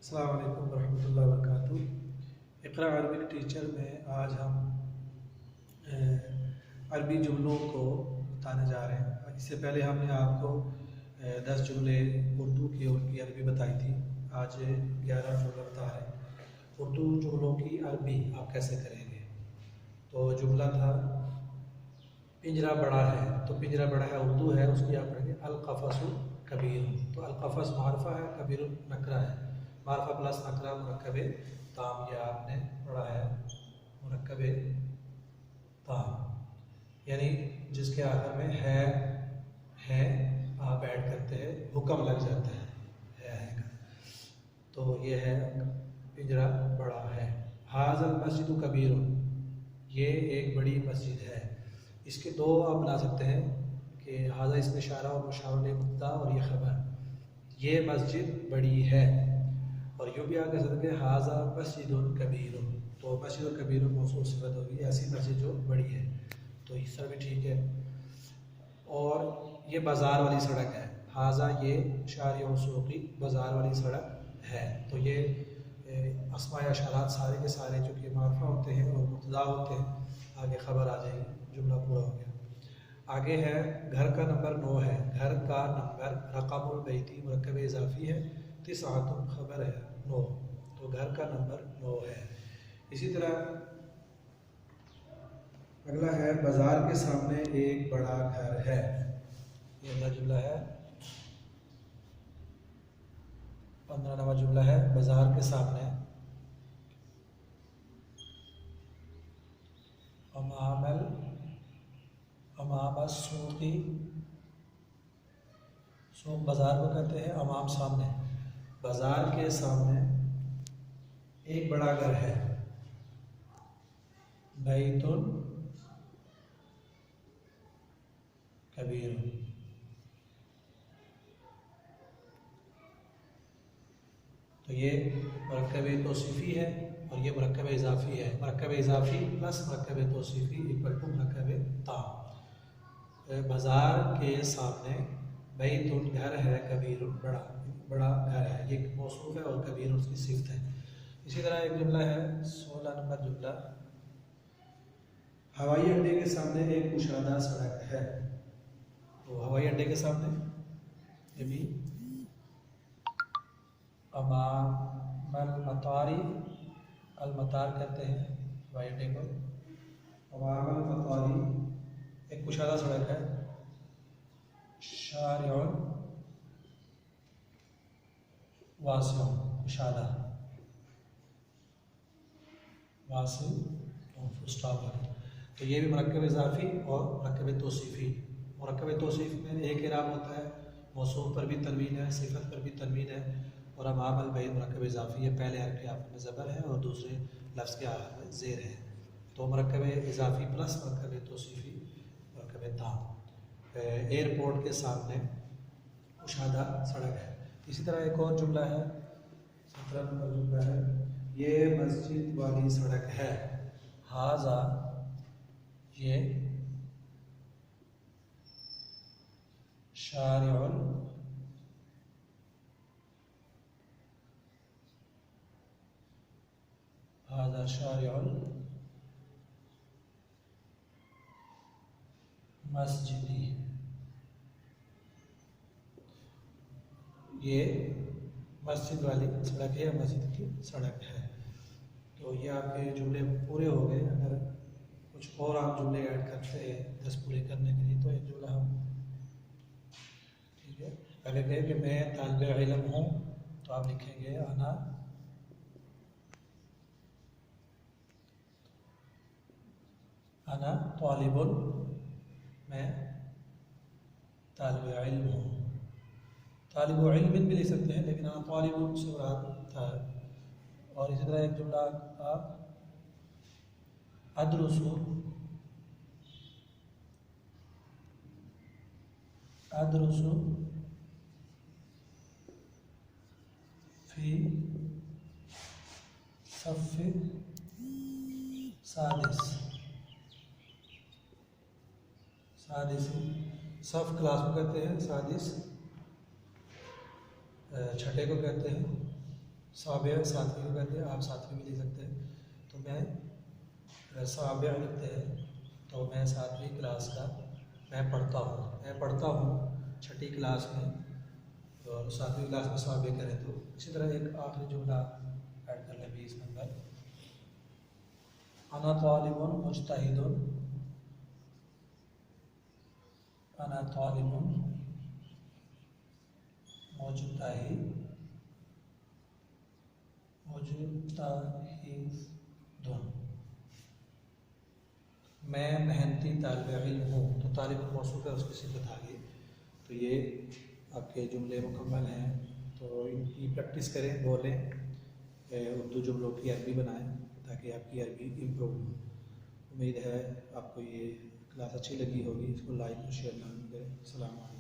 अस्सलाम वालेकुम रहमतुल्लाहि व बरकातुहू। इक़रा अरबिक टीचर में आज हम अरबी जुमलों को बताने जा रहे हैं। इससे पहले हमने आपको 10 जुमले उर्दू की और उनकी अरबी बताई थी। आज 11 जुमले बता रहे हैं। उर्दू जुमलों की अरबी आप कैसे करेंगे। तो जुमला था पिंजरा बड़ा है, तो पिंजरा बड़ा है उर्दू है, उसकी आप पढ़ेंगे अल-क़फ़सु कबीर। तो अल-क़फ़स मारफा है, कबीर नकरा है। मारफा प्लस नकरा मुरक्कब ताम, यह आपने पढ़ा है मुरक्कब ताम, यानी जिसके आखिर में है आप ऐड करते हैं, हुक्म लग जाता है का। तो ये है पिंजरा बड़ा है। हाज़ल मस्जिद कबीर, ये एक बड़ी मस्जिद है। इसके दो आप बना सकते हैं कि हाज़ा इसमें इशारा और मुशावरे मुद्दा और ये खबर, ये मस्जिद बड़ी है। और यूँ भी आप कह सकते हैं हाज़ा मस्जिदुन कबीर, तो मस्जिद कबीर मौसूफ सिफत होगी, ऐसी मस्जिद जो बड़ी है। तो इस तरह भी ठीक है। और ये बाज़ार वाली सड़क है, हाज़ा ये शारी और सूक़ी बाज़ार वाली सड़क है। तो ये अस्माए अशारात सारे के सारे चूँकि मारफा होते हैं और मुब्तदा होते हैं, आगे ख़बर आ जाएगी, जुमला पूरा हो गया। आगे है घर का नंबर 9 है। घर का नंबर रक़मुल बैती मुरक्कब इज़ाफ़ी है, तिस्अतुन खबर है 9, तो घर का नंबर 9 है। इसी तरह अगला है बाज़ार के सामने एक बड़ा घर है। ये अगला जुमला है, 15 नंबर जुमला है। बाज़ार के सामने अमाम सूक़ी, सूक़ बाज़ार को कहते हैं, अमाम सामने, बाज़ार के सामने एक बड़ा घर है। बैतुन कबीर, तो ये मुरक्कब तौसीफ़ी है और ये मुरक्कब इज़ाफ़ी है। मुरक्कब इज़ाफ़ी प्लस मुरक्कब तौसीफ़ी इक्वल टू मुरक्कब ताम। बाज़ार के सामने बैतुन घर है, कबीर बड़ा घर है, ये मौसूफ़ है और कबीर उसकी सिफ़त है। इसी तरह एक जुमला है 16 नंबर जुमला, हवाई अड्डे के सामने एक कुशादा सड़क है। तो हवाई अड्डे के सामने ये भी अमामल मतारी, अलमतार कहते हैं हवाई अड्डे को, अमामल मतारी एक कुशादा सड़क है। शारिउन वासिउन, कुशादा वासिउ फुल स्टॉप है। तो ये भी मुरक्कब इज़ाफ़ी और मुरक्कब तौसीफ़ी। मुरक्कब तौसीफ़ में एक इराब होता है, मौसूफ़ पर भी तनवीन है, सिफ़त पर भी तनवीन है। और अमामल बैत मुरक्कब इज़ाफ़ी है, पहले हर्फ के आखिर में ज़बर है और दूसरे लफ्ज़ के आखिर में ज़ेर है। तो मुरक्कब इज़ाफ़ी प्लस मुरक्कब तौसीफ़ी मुरक्कब ताम। एयरपोर्ट के सामने कुशादा सड़क है। इसी तरह एक और जुमला है 17 नंबर जुमला है, ये मस्जिद वाली सड़क है। हाज़ा ये शारिउल हाज़ा शारिउल मस्जिदी, ये मस्जिद वाली सड़क है, मस्जिद की सड़क है। तो ये आपके जुमले पूरे हो गए। अगर कुछ और आप जुमले ऐड करते हैं 10 पूरे करने के लिए, तो एक जुमला हम ठीक है। अगर कहें कि मैं तालिब इल्म हूँ, तो आप लिखेंगे अना तालिबुन, मैं तालिब इल्म हूँ। तालिब इल्म भी लिख सकते हैं, लेकिन आप तालिबुन से मुराद था। और इसी तरह एक जुमला आप अदरुसु फी सफ़ सादिस, सफ़ क्लास को कहते हैं, सादिस छठे को कहते हैं। साबिया सातवीं को कहते हैं, आप सातवीं भी लिख सकते हैं। तो मैं साबिया लिखते हैं तो मैं सातवीं क्लास का मैं पढ़ता हूँ छठी क्लास में। और सातवीं क्लास में साबिया करें तो इसी तरह एक आखिरी जुमला ऐड कर लें 20 नंबर। अना तालिबुन मुज्तहिदुन, अना तालिबुन मुज्तहिदुन, मैं मेहनती तालिब इल्म हूँ। तो तालिब मौसूफ है, उसकी सिफत आ गई। तो ये आपके जुमले मुकम्मल हैं। तो इनकी प्रैक्टिस करें, बोलें, उर्दू जुमलों की अरबी बनाएं ताकि आपकी अरबी इम्प्रूव हो। उम्मीद है आपको ये क्लास अच्छी लगी होगी। इसको लाइक और शेयर करें। सलाम।